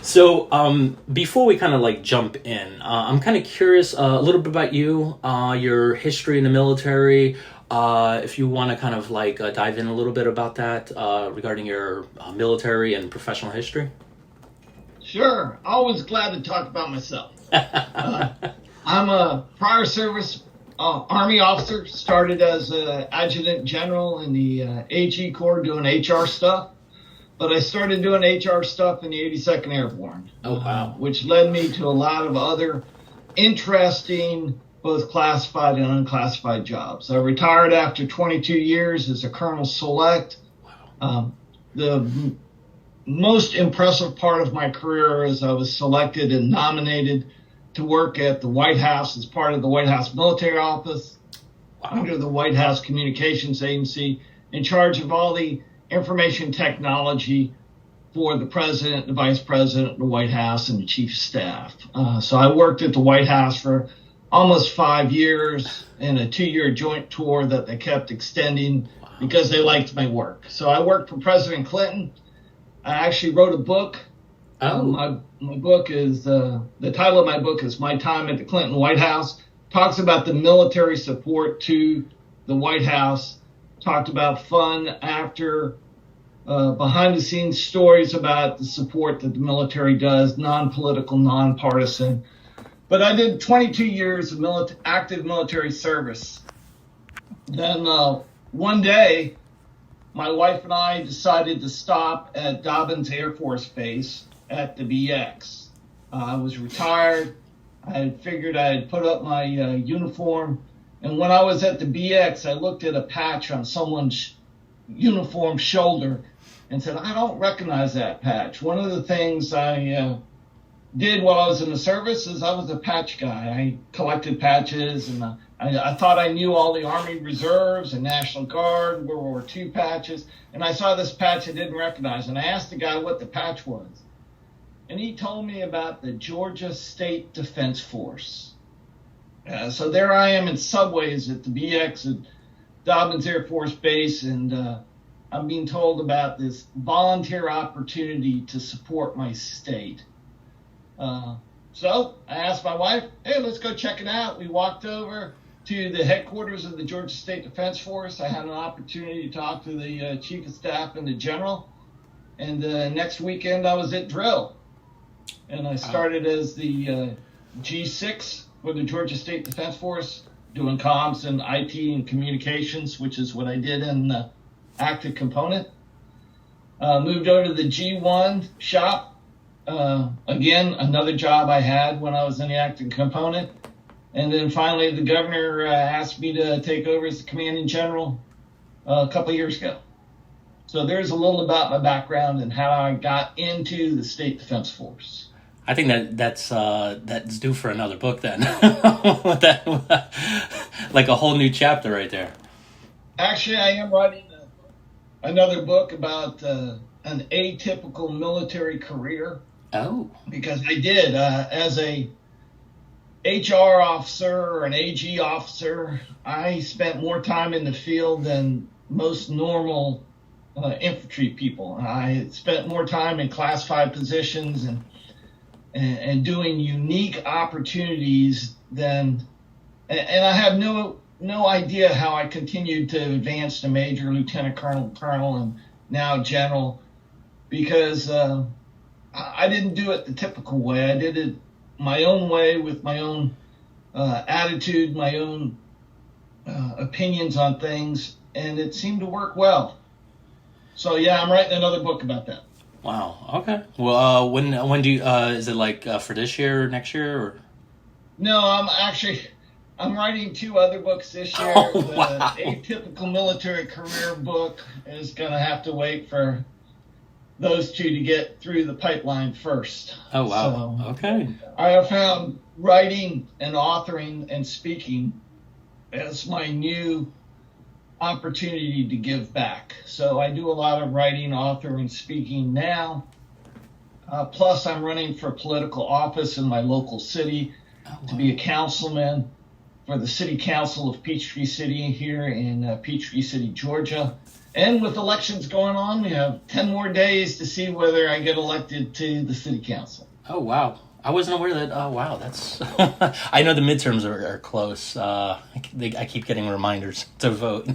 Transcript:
So, before we kind of like jump in, I'm kind of curious a little bit about you, your history in the military. If you want to kind of like dive in a little bit about that regarding your military and professional history. Sure. Always glad to talk about myself. Uh, I'm a prior service Army officer, started as an adjutant general in the AG Corps doing HR stuff. But I started doing HR stuff in the 82nd Airborne, Oh, wow. which led me to a lot of other interesting, both classified and unclassified jobs. I retired after 22 years as a Colonel Select. The most impressive part of my career is I was selected and nominated to work at the White House as part of the White House Military Office under the White House Communications Agency, in charge of all the information technology for the president, the vice president, the White House, and the chief of staff. So I worked at the White House for almost 5 years in a 2-year joint tour that they kept extending because they liked my work. So I worked for President Clinton. I actually wrote a book. My book is, the title of my book is My Time at the Clinton White House. Talks about the military support to the White House. Talked about fun after, behind the scenes stories about the support that the military does, non-political, non-partisan. But I did 22 years of active military service. Then one day, my wife and I decided to stop at Dobbins Air Force Base at the BX. I was retired. I had figured I had put up my uniform. And when I was at the BX, I looked at a patch on someone's uniform shoulder and said, I don't recognize that patch. One of the things I did while I was in the service is I was a patch guy. I collected patches, and I thought I knew all the Army Reserves and National Guard, World War II patches. And I saw this patch I didn't recognize. And I asked the guy what the patch was. And he told me about the Georgia State Defense Force. So there I am in subways at the BX at Dobbins Air Force Base, and I'm being told about this volunteer opportunity to support my state. So I asked my wife, hey, let's go check it out. We walked over to the headquarters of the Georgia State Defense Force. I had an opportunity to talk to the chief of staff and the general. And next weekend I was at drill. And I started as the G6 for the Georgia State Defense Force, doing comms and IT and communications, which is what I did in the active component. Moved over to the G1 shop. Again, another job I had when I was in the active component. And then finally, the governor asked me to take over as the commanding general a couple of years ago. So there's a little about my background and how I got into the State Defense Force. I think that's due for another book then. Like a whole new chapter right there. Actually, I am writing another book about an atypical military career. Oh. Because I did, as a HR officer or an AG officer, I spent more time in the field than most normal infantry people. I spent more time in classified positions and doing unique opportunities and I have no idea how I continued to advance to major, lieutenant colonel, and now general, because I didn't do it the typical way. I did it my own way with my own attitude, my own opinions on things, and it seemed to work well. So yeah, I'm writing another book about that. Wow. Okay. Well, when do you? Is it like for this year or next year? Or? No, I'm writing 2 other books this year. Oh, wow. The Atypical Military Career book is going to have to wait for those 2 to get through the pipeline first. Oh, wow. So, okay. I have found writing and authoring and speaking as my new opportunity to give back. So I do a lot of writing, authoring, speaking now. Plus, I'm running for political office in my local city to be a councilman for the City Council of Peachtree City here in Peachtree City, Georgia. And with elections going on, we have 10 more days to see whether I get elected to the City Council. Oh, wow. I wasn't aware that. Oh, wow. That's. I know the midterms are close. I keep getting reminders to vote.